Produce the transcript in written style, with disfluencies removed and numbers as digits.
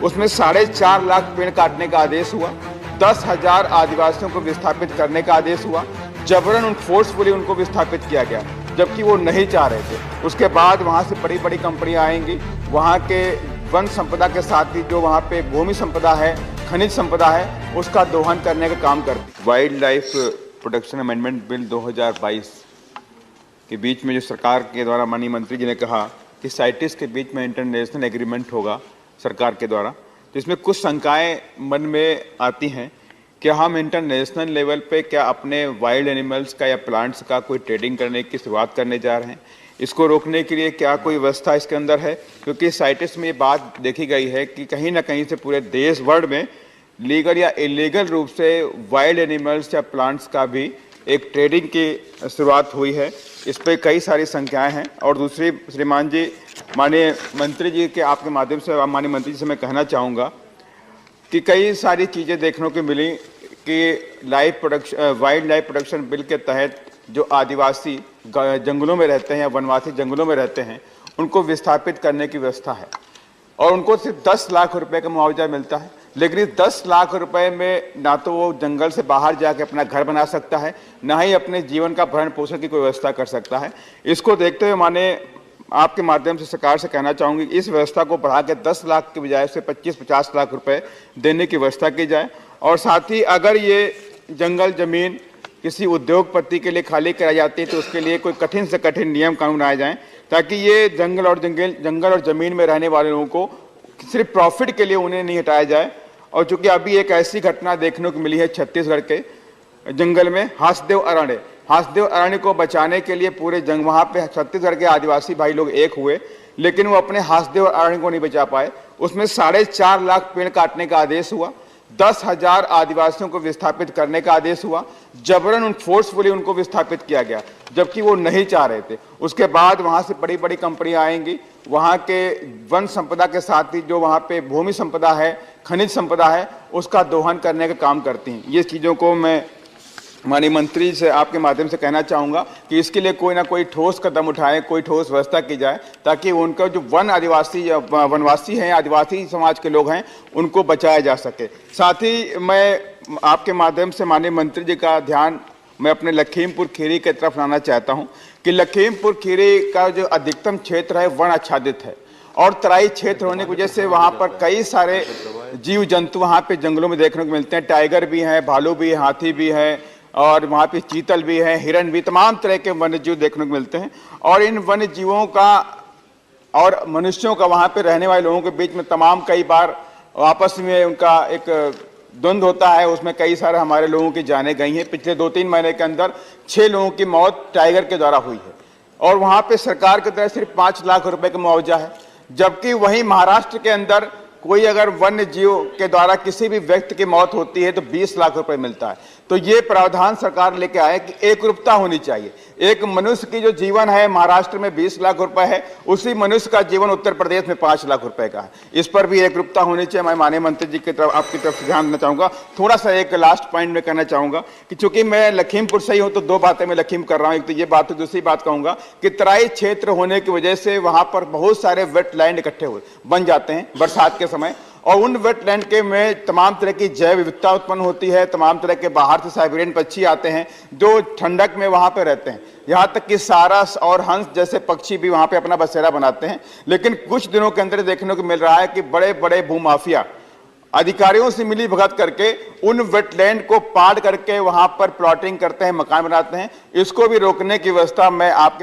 उसमें 4.5 लाख पेड़ काटने का आदेश हुआ, 10,000 आदिवासियों को विस्थापित करने का आदेश हुआ, जबरन फोर्सफुली उनको विस्थापित किया गया जबकि वो नहीं चाह रहे थे। उसके बाद वहाँ से बड़ी बड़ी कंपनियाँ आएंगी, वहाँ के वन संपदा के साथ ही जो वहाँ पे भूमि संपदा है, खनिज संपदा है, उसका दोहन करने का काम करती। Wild life protection amendment bill 2022 के बीच में जो सरकार के द्वारा माननीय मंत्री जी ने कहा कि साइटिस के बीच में इंटरनेशनल एग्रीमेंट होगा सरकार के द्वारा, तो इसमें कुछ शंकाएं मन में आती हैं कि हम इंटरनेशनल लेवल पे क्या अपने वाइल्ड एनिमल्स का या प्लांट्स का कोई ट्रेडिंग करने की शुरुआत करने जा रहे हैं। इसको रोकने के लिए क्या कोई व्यवस्था इसके अंदर है, क्योंकि साइटिस में ये बात देखी गई है कि कहीं ना कहीं से पूरे देश भर में लीगल या इलीगल रूप से वाइल्ड एनिमल्स या प्लांट्स का भी एक ट्रेडिंग की शुरुआत हुई है। इस पर कई सारी संख्याएं हैं। और दूसरी, श्रीमान जी, माननीय मंत्री जी के आपके माध्यम से माननीय मंत्री जी से मैं कहना चाहूँगा कि कई सारी चीज़ें देखने को मिली कि वाइल्ड लाइफ प्रोटेक्शन बिल के तहत जो आदिवासी जंगलों में रहते हैं या वनवासी जंगलों में रहते हैं उनको विस्थापित करने की व्यवस्था है और उनको सिर्फ 10 लाख रुपए का मुआवजा मिलता है। लेकिन इस 10 लाख रुपए में ना तो वो जंगल से बाहर जाके अपना घर बना सकता है, ना ही अपने जीवन का भरण पोषण की कोई व्यवस्था कर सकता है। इसको देखते हुए माने आपके माध्यम से सरकार से कहना चाहूँगी इस व्यवस्था को बढ़ा के 10 लाख की बजाय से 25-50 लाख रुपए देने की व्यवस्था की जाए। और साथ ही अगर ये जंगल जमीन किसी उद्योगपति के लिए खाली कराई जाती है तो उसके लिए कोई कठिन से कठिन नियम कानून बनाए जाएं ताकि ये जंगल और जमीन में रहने वाले लोगों को सिर्फ प्रॉफिट के लिए उन्हें नहीं हटाया जाए। और चूंकि अभी एक ऐसी घटना देखने को मिली है छत्तीसगढ़ के जंगल में हासदेव अरण्य को बचाने के लिए पूरे वहाँ पे छत्तीसगढ़ के आदिवासी भाई लोग एक हुए, लेकिन वो अपने हासदेव अरण्य को नहीं बचा पाए। उसमें 4.5 लाख पेड़ काटने का आदेश हुआ, 10,000 आदिवासियों को विस्थापित करने का आदेश हुआ, जबरन फोर्सफुली उनको विस्थापित किया गया जबकि वो नहीं चाह रहे थे। उसके बाद वहाँ से बड़ी बड़ी कंपनियाँ आएंगी, वहाँ के वन संपदा के साथ ही जो वहाँ पे भूमि संपदा है, खनिज संपदा है, उसका दोहन करने का काम करती हैं। ये चीज़ों को मैं माननीय मंत्री से आपके माध्यम से कहना चाहूँगा कि इसके लिए कोई ना कोई ठोस कदम उठाएं, कोई ठोस व्यवस्था की जाए ताकि उनका जो वनवासी हैं, आदिवासी समाज के लोग हैं, उनको बचाया जा सके। साथ ही मैं आपके माध्यम से माननीय मंत्री जी का ध्यान मैं अपने लखीमपुर खीरी की तरफ लाना चाहता हूँ कि लखीमपुर खीरी का जो अधिकतम क्षेत्र है वन आच्छादित है और तराई क्षेत्र होने की वजह से वहाँ पर कई सारे जीव जंतु वहाँ पे जंगलों में देखने को मिलते हैं। टाइगर भी हैं, भालू भी है, हाथी भी है और वहाँ पे चीतल भी है, हिरण भी, तमाम तरह के वन्य जीव देखने को मिलते हैं। और इन वन्य जीवों का और मनुष्यों का वहाँ पे रहने वाले लोगों के बीच में कई बार आपस में उनका एक द्वंद्व होता है। उसमें कई सारे हमारे लोगों की जानें गई हैं। पिछले 2-3 महीने के अंदर 6 लोगों की मौत टाइगर के द्वारा हुई है और वहाँ पे सरकार की तरफ सिर्फ 5 लाख रुपए का मुआवजा है, जबकि वहीं महाराष्ट्र के अंदर कोई अगर वन्य जीव के द्वारा किसी भी व्यक्ति की मौत होती है तो 20 लाख रुपए मिलता है। तो ये प्रावधान सरकार लेके आए कि एकरूपता होनी चाहिए। एक मनुष्य की जो जीवन है महाराष्ट्र में 20 लाख रुपए है, उसी मनुष्य का जीवन उत्तर प्रदेश में 5 लाख रुपए का है। इस पर भी एकरूपता होनी चाहिए। मैं माननीय मंत्री जी की तरफ आपकी तरफ से ध्यान देना चाहूँगा। थोड़ा सा एक लास्ट पॉइंट में कहना चाहूँगा कि चूंकि मैं लखीमपुर से ही हूँ तो 2 बातें मैं लखीमपुर कर रहा हूँ। एक तो ये बात, तो दूसरी बात कहूँगा कि तराई क्षेत्र होने की वजह से वहाँ पर बहुत सारे वेटलैंड इकट्ठे बन जाते हैं बरसात के समय और उन वेटलैंड के में तमाम तरह की जैव विविधता उत्पन्न होती है। तमाम तरह के बाहर से साइबेरियन पक्षी आते हैं जो ठंडक में वहाँ पे रहते हैं, यहाँ तक कि सारस और हंस जैसे पक्षी भी वहाँ पे अपना बसेरा बनाते हैं। लेकिन कुछ दिनों के अंदर देखने को मिल रहा है कि बड़े बड़े भूमाफिया अधिकारियों से मिली भगत करके उन वेटलैंड को पार करके वहाँ पर प्लॉटिंग करते हैं, मकान बनाते हैं। इसको भी रोकने की व्यवस्था मैं आपके